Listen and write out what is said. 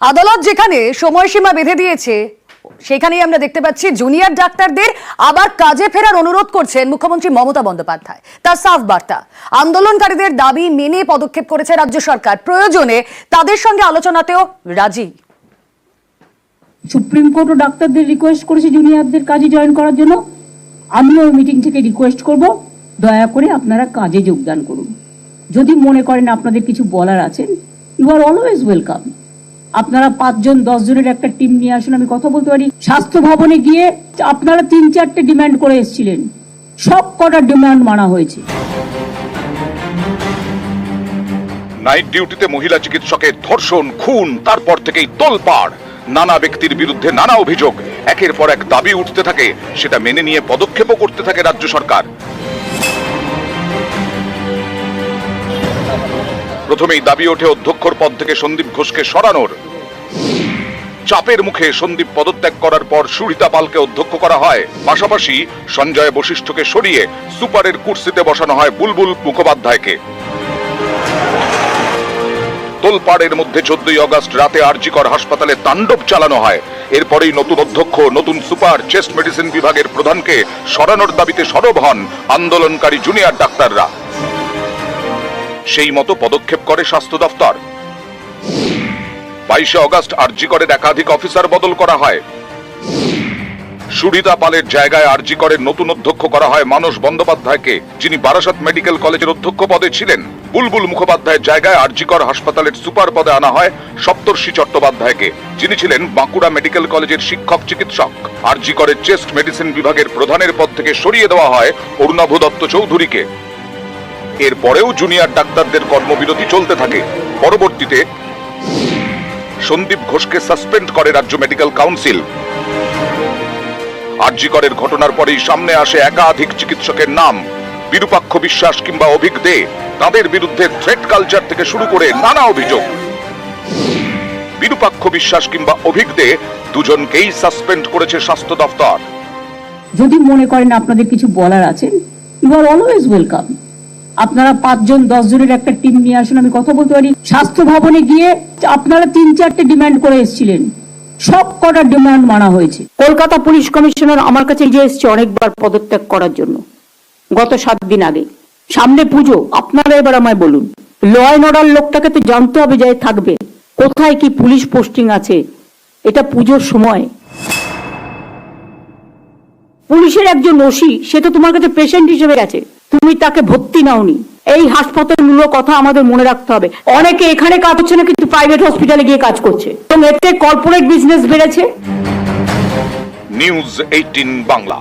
আদালত যেখানে সময়সীমা বেঁধে দিয়েছে সেখানেই আমরা দেখতে পাচ্ছি জুনিয়র ডাক্তারদের আবার কাজে ফেরার অনুরোধ করছেন মুখ্যমন্ত্রী মমতা বন্দ্যোপাধ্যায়। তার সাফ বার্তা, আন্দোলনকারীদের দাবি মেনে পদক্ষেপ করেছে রাজ্য সরকার, প্রয়োজনে তাদের সঙ্গে আলোচনাতেও রাজি। সুপ্রিম কোর্টও ডাক্তারদের রিকোয়েস্ট করেছে জুনিয়রদের কাজে জয়েন করার জন্য। আমিও মিটিং থেকে রিকোয়েস্ট করব, দয়া করে আপনারা কাজে যোগদান করুন। যদি মনে করেন আপনাদের কিছু বলার আছে, ইউ আর অলওয়েজ ওয়েলকাম। আপনারা 5 জন 10 জনের একটা টিম নিয়ে আসুন, আমি কথা বলতে পারি। স্বাস্থ্য ভবনে গিয়ে আপনারা 3-4টে ডিমান্ড করে এসেছিলেন, সব কটা ডিমান্ড মানা হয়েছে। নাইট ডিউটিতে মহিলা চিকিৎসকের ধর্ষণ, খুন, তারপর থেকেই তোলপাড়। নানা ব্যক্তির বিরুদ্ধে নানা অভিযোগ, একের পর এক দাবি উঠতে থাকে, সেটা মেনে নিয়ে পদক্ষেপও করতে থাকে রাজ্য সরকার। প্রথমেই দাবি ওঠে অধ্যক্ষর পদ থেকে সন্দীপ ঘোষকে সরানোর। চাপের মুখে সন্দীপ পদত্যাগ করার পর সুরিতা পালকে অধ্যক্ষ করা হয়। পাশাপাশি সঞ্জয় বশিষ্ঠকে সরিয়ে সুপারের কুর্সিতে বসানো হয় বুলবুল মুখোপাধ্যায়কে। তোলপাড়ের মধ্যে 14ই আগস্ট রাতে আরজিকর হাসপাতালে তাণ্ডব চালানো হয়। এরপরেই নতুন অধ্যক্ষ, নতুন সুপার, চেস্ট মেডিসিন বিভাগের প্রধানকে সরানোর দাবিতে সরব হন আন্দোলনকারী জুনিয়র ডাক্তাররা। সেই মতো পদক্ষেপ করে স্বাস্থ্য দফতর। 22শে আগস্ট আরজিকরের একাধিক অফিসার বদল করা হয়। সুরিতা পালের জায়গায় আরজিকরের নতুন অধ্যক্ষ করা হয় মানস বন্দ্যোপাধ্যায়কে, যিনি বারাসাত মেডিকেল কলেজের অধ্যক্ষ পদে ছিলেন। বুলবুল মুখোপাধ্যায়ের জায়গায় আরজিকর হাসপাতালের সুপার পদে আনা হয় সপ্তর্ষি চট্টোপাধ্যায়কে, যিনি ছিলেন বাঁকুড়া মেডিকেল কলেজের শিক্ষক চিকিৎসক। আরজিকরের চেস্ট মেডিসিন বিভাগের প্রধানের পদ থেকে সরিয়ে দেওয়া হয় অরুণাভ দত্ত চৌধুরীকে। এরপরেও জুনিয়র ডাক্তারদের কর্মবিরতি চলতে থাকে। পরবর্তীতে সন্দীপ ঘোষকে সাসপেন্ড করে রাজ্য মেডিকেল কাউন্সিল। আরজিকরের ঘটনার পরেই সামনে আসে একাধিক চিকিৎসকের নাম, বিরূপাক্ষ বিশ্বাস কিংবা অভিক দে। তাদের বিরুদ্ধে থ্রেট কালচার থেকে শুরু করে নানা অভিযোগ। বিরূপাক্ষ বিশ্বাস কিংবা অভিক দে দুজনকেই সাসপেন্ড করেছে স্বাস্থ্য দফতর। যদি মনে করেন আপনাদের কিছু বলার আছে, ইউ আর অলওয়েজ ওয়েলকাম। আপনারা 5 জন 10 জনের একটা টিম নিয়ে আসুন, আমি কথা বলতে পারি। স্বাস্থ্য ভবনে গিয়ে আপনারা 3-4টে ডিমান্ড করে এসেছিলেন, সব কটা ডিমান্ড মানা হয়েছে। কলকাতা পুলিশ কমিশনার আমার কাছে যে এসেছে অনেকবার পদত্যাগ করার জন্য, গত 7 দিন আগে। সামনে পুজো, আপনারা এবার আমায় বলুন, ল অ্যান্ড অর্ডার লোকটাকে তো জানতে হবে যে থাকবে কোথায়, কি পুলিশ পোস্টিং আছে। এটা পুজোর সময়। পুলিশের একজন ওসি, সে তো তোমার কাছে পেশেন্ট হিসেবে গেছে, তুমি তাকে ভর্তি নাওনি। এই হাসপাতালগুলো কথা আমাদের মনে রাখতে হবে। অনেকে এখানে কাজ করছে না, কিন্তু প্রাইভেট হসপিটালে গিয়ে কাজ করছে, এবং এতে কর্পোরেট বিজনেস বেড়েছে। নিউজ 18 বাংলা।